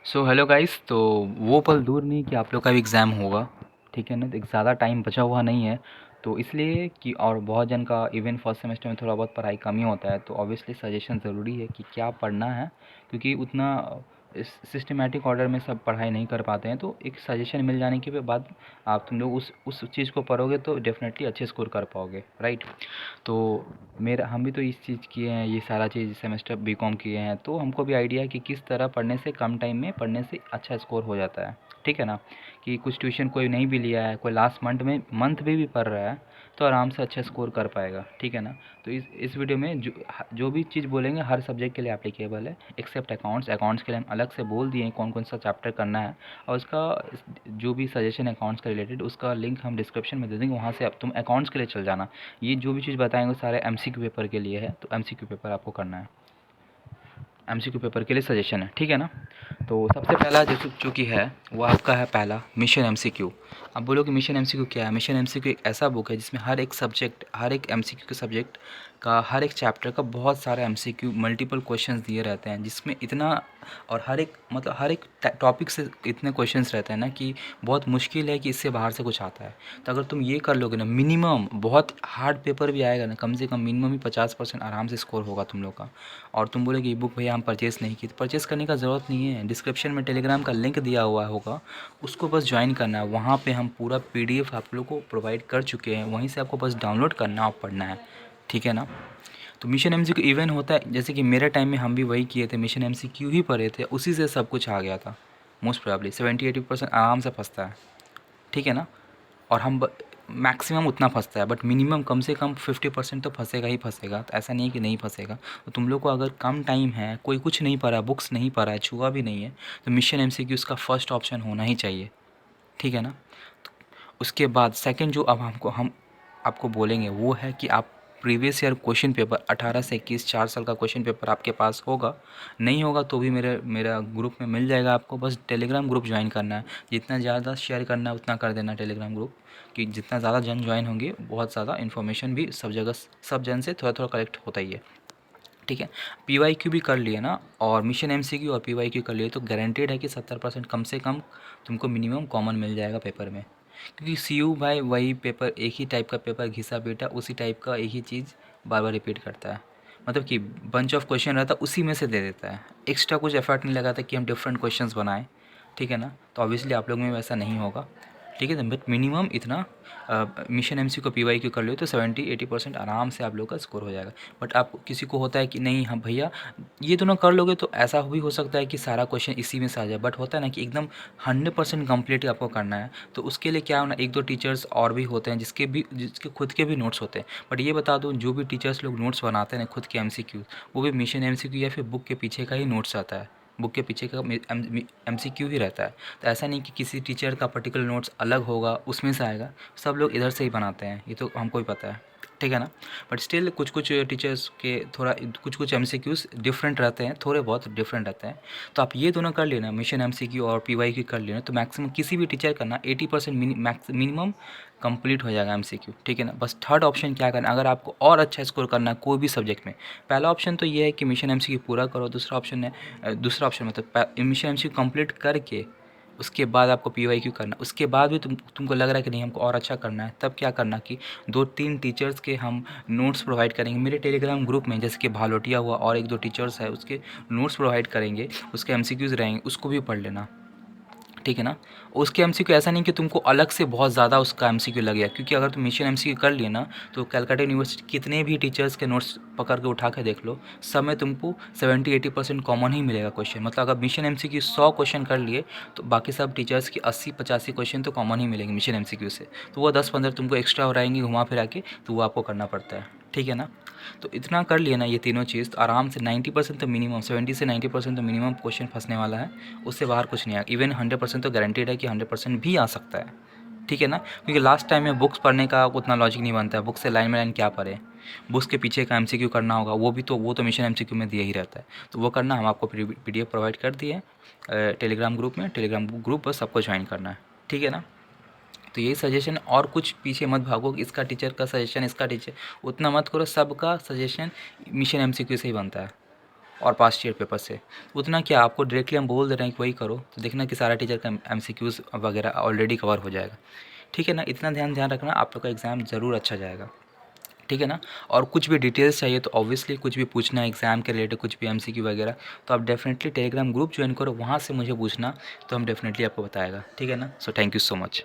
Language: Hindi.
So hello guys. तो वो पल दूर नहीं कि आप लोग का भी एग्ज़ाम होगा, ठीक है ना। तो एक ज़्यादा टाइम बचा हुआ नहीं है, तो इसलिए कि और बहुत जन का इवन फर्स्ट सेमेस्टर में थोड़ा बहुत पढ़ाई कम ही होता है, तो ऑब्वियसली सजेशन ज़रूरी है कि क्या पढ़ना है, क्योंकि उतना सिस्टमेटिक ऑर्डर में सब पढ़ाई नहीं कर पाते हैं। तो एक सजेशन मिल जाने के बाद आप तुम लोग उस चीज़ को पढ़ोगे तो डेफिनेटली अच्छे स्कोर कर पाओगे, राइट। तो मेरा हम भी तो इस चीज़ किए हैं, ये सारा चीज़ सेमेस्टर बीकॉम किए हैं, तो हमको भी आइडिया है कि किस तरह पढ़ने से कम टाइम में पढ़ने से अच्छा स्कोर हो जाता है, ठीक है ना। कि कुछ ट्यूशन कोई नहीं भी लिया है, कोई लास्ट मंथ में भी पढ़ रहा है, तो आराम से अच्छा स्कोर कर पाएगा, ठीक है ना। तो इस वीडियो में जो भी चीज़ बोलेंगे हर सब्जेक्ट के लिए एप्लीकेबल है, एक्सेप्ट अकाउंट्स के लिए हम अलग से बोल दिए हैं कौन कौन सा चैप्टर करना है। और उसका जो भी सजेशन अकाउंट्स का रिलेटेड, उसका लिंक हम डिस्क्रिप्शन में दे देंगे, वहाँ से अब तुम अकाउंट्स के लिए चल जाना। ये जो भी चीज़ बताएंगे सारे एमसीक्यू पेपर के लिए है, तो एमसीक्यू पेपर आपको करना है, एमसीक्यू पेपर के लिए सजेशन है, ठीक है ना। तो सबसे पहला जो कि है वो आपका है पहला मिशन एमसीक्यू। अब बोलोगे मिशन एमसीक्यू क्या है। मिशन एमसीक्यू एक ऐसा बुक है जिसमें हर एक सब्जेक्ट, हर एक एमसीक्यू के सब्जेक्ट का, हर एक चैप्टर का बहुत सारा एमसीक्यू मल्टीपल क्वेश्चंस दिए रहते हैं, जिसमें इतना और हर एक मतलब हर एक टॉपिक से इतने क्वेश्चंस रहते हैं ना कि बहुत मुश्किल है कि इससे बाहर से कुछ आता है। तो अगर तुम ये कर लोगे ना, मिनिमम बहुत हार्ड पेपर भी आएगा ना, कम से कम मिनिमम ही 50% आराम से स्कोर होगा तुम लोग का। और तुम बोले कि ई बुक भैया हम परचेज़ नहीं की, तो परचेज़ करने का ज़रूरत नहीं है। डिस्क्रिप्शन में टेलीग्राम का लिंक दिया हुआ होगा, उसको बस ज्वाइन करना है। वहाँ पे हम पूरा पीडीएफ आप लोग को प्रोवाइड कर चुके हैं, वहीं से आपको बस डाउनलोड करना और पढ़ना है, ठीक है ना। तो मिशन एमसीक्यू इवन होता है, जैसे कि मेरे टाइम में हम भी वही किए थे, मिशन एमसीक्यू ही पढ़े थे, उसी से सब कुछ आ गया था। मोस्ट प्रोबेबली 70-80% आराम से फंसता है, ठीक है ना। और हम मैक्सिमम उतना फंसता है, बट मिनिमम कम से कम 50% तो फंसेगा ही फंसेगा। तो ऐसा नहीं है कि नहीं फंसेगा। तो तुम लोग को अगर कम टाइम है, कोई कुछ नहीं पढ़ा, बुक्स नहीं पढ़ा है, छुआ भी नहीं है, तो मिशन एमसीक्यू उसका फर्स्ट ऑप्शन होना ही चाहिए, ठीक है ना। उसके बाद सेकंड जो अब हम आपको बोलेंगे वो है कि आप प्रीवियस ईयर क्वेश्चन पेपर 18 से 21 4 साल का क्वेश्चन पेपर आपके पास होगा। नहीं होगा तो भी मेरा ग्रुप में मिल जाएगा आपको, बस टेलीग्राम ग्रुप ज्वाइन करना है। जितना ज़्यादा शेयर करना है उतना कर देना टेलीग्राम ग्रुप, कि जितना ज़्यादा जन ज्वाइन होंगे बहुत ज़्यादा इन्फॉर्मेशन भी सब जगह सब जन से थोड़ा थोड़ा कलेक्ट होता ही है, ठीक है। पीवाईक्यू भी कर लिए ना, और मिशन एमसीक्यू और पीवाईक्यू कर लिए, तो गारंटेड है कि 70% कम से कम तुमको मिनिमम कॉमन मिल जाएगा पेपर में। क्योंकि सीयू भाई वही पेपर, एक ही टाइप का पेपर घिसा पीटा उसी टाइप का एक ही चीज़ बार बार रिपीट करता है। मतलब कि बंच ऑफ क्वेश्चन रहता है उसी में से दे देता है, एक्स्ट्रा कुछ एफर्ट नहीं लगाता कि हम डिफरेंट क्वेश्चंस बनाएं, ठीक है ना। तो ऑब्वियसली आप लोग में वैसा नहीं होगा, ठीक है। बट मिनिमम इतना मिशन एमसी को पीवाई क्यू कर लो तो 70-80% आराम से आप लोग का स्कोर हो जाएगा। बट आप किसी को होता है कि नहीं हाँ भैया ये दोनों कर लोगे तो ऐसा भी हो सकता है कि सारा क्वेश्चन इसी में से आ जाए, बट होता है ना कि एकदम 100% कंप्लीट आपको करना है। तो उसके लिए क्या होना, एक दो टीचर्स और भी होते हैं जिसके खुद के भी नोट्स होते हैं। बट ये बता दूँ, जो भी टीचर्स लोग नोट्स बनाते हैं खुद के एमसीक्यू, वो भी मिशन एमसीक्यू या फिर बुक के पीछे का ही नोट्स आता है, बुक के पीछे का एमसीक्यू ही रहता है। तो ऐसा नहीं कि किसी टीचर का पर्टिकुलर नोट्स अलग होगा उसमें से आएगा, सब लोग इधर से ही बनाते हैं, ये तो हमको ही पता है, ठीक है ना। बट स्टिल कुछ कुछ टीचर्स के थोड़ा कुछ कुछ एमसीक्यूज़ डिफरेंट रहते हैं, थोड़े बहुत डिफरेंट रहते हैं। तो आप ये दोनों कर लेना, मिशन एमसीक्यू और पीवाईक्यू कर लेना, तो मैक्सिमम किसी भी टीचर का ना 80% मिनिमम कंप्लीट हो जाएगा एमसीक्यू, ठीक है ना। बस थर्ड ऑप्शन क्या करना, अगर आपको और अच्छा स्कोर करना है कोई भी सब्जेक्ट में, पहला ऑप्शन तो ये है कि मिशन एमसीक्यू पूरा करो, दूसरा ऑप्शन है दूसरा ऑप्शन मतलब मिशन एमसीक्यू कंप्लीट करके उसके बाद आपको पीवाईक्यू करना। उसके बाद भी तुमको लग रहा है कि नहीं हमको और अच्छा करना है, तब क्या करना कि 2-3 टीचर्स के हम नोट्स प्रोवाइड करेंगे मेरे टेलीग्राम ग्रुप में, जैसे कि भालोटिया हुआ और एक दो टीचर्स है उसके नोट्स प्रोवाइड करेंगे, उसके एमसीक्यूज़ रहेंगे, उसको भी पढ़ लेना, ठीक है ना। उसके एमसीक्यू ऐसा नहीं कि तुमको अलग से बहुत ज़्यादा उसका एमसीक्यू लग गया, क्योंकि अगर तुम मिशन एमसीक्यू कर लिए ना तो कलकत्ता यूनिवर्सिटी कितने भी टीचर्स के नोट्स पकड़ के उठा के देख लो, सब में तुमको 70-80% कॉमन ही मिलेगा क्वेश्चन। मतलब अगर मिशन एमसीक्यू 100 क्वेश्चन कर लिए तो बाकी सब टीचर्स की 80-85 क्वेश्चन तो कॉमन ही मिलेंगे मिशन एमसीक्यू से। तो वो 10-15 तुमको एक्स्ट्रा हो रहेंगी घुमा फिरा के, तो वो आपको करना पड़ता है, ठीक है ना। तो इतना कर लिए ना ये तीनों चीज़, तो आराम से 90% तो मिनिमम, 70 से 90% तो मिनिमम क्वेश्चन फंसने वाला है, उससे बाहर कुछ नहीं आएगा। इवन 100% तो गारंटीड है कि 100% भी आ सकता है, ठीक है ना। क्योंकि लास्ट टाइम में बुक्स पढ़ने का उतना लॉजिक नहीं बनता है, बुक से लाइन में लाइन क्या पढ़े, बुक्स के पीछे का एमसीक्यू करना होगा, वो तो मिशन एमसीक्यू में दिया ही रहता है। तो वो करना, हम आपको पीडीएफ प्रोवाइड कर दिए टेलीग्राम ग्रुप में, टेलीग्राम ग्रुप बस सबको ज्वाइन करना है, ठीक है ना। तो यही सजेशन, और कुछ पीछे मत भागो कि इसका टीचर का सजेशन, इसका टीचर, उतना मत करो, सबका सजेशन मिशन एमसीक्यू से ही बनता है, और पास्ट ईयर पेपर से। उतना क्या आपको डायरेक्टली हम बोल दे रहे हैं कि वही करो, तो देखना कि सारा टीचर का एमसीक्यूज़ वगैरह ऑलरेडी कवर हो जाएगा। ठीक है ना, इतना ध्यान रखना, आप लोग का एग्ज़ाम ज़रूर अच्छा जाएगा। ठीक है ना। और कुछ भी डिटेल्स चाहिए तो ऑब्वियसली कुछ भी पूछना है एग्ज़ाम के रिलेटेड, कुछ भी एमसीक्यू वगैरह, तो आप डेफिनेटली टेलीग्राम ग्रुप ज्वाइन करो, वहाँ से मुझे पूछना, तो हम डेफिनेटली आपको बताएगा। ठीक है ना। So thank you so much.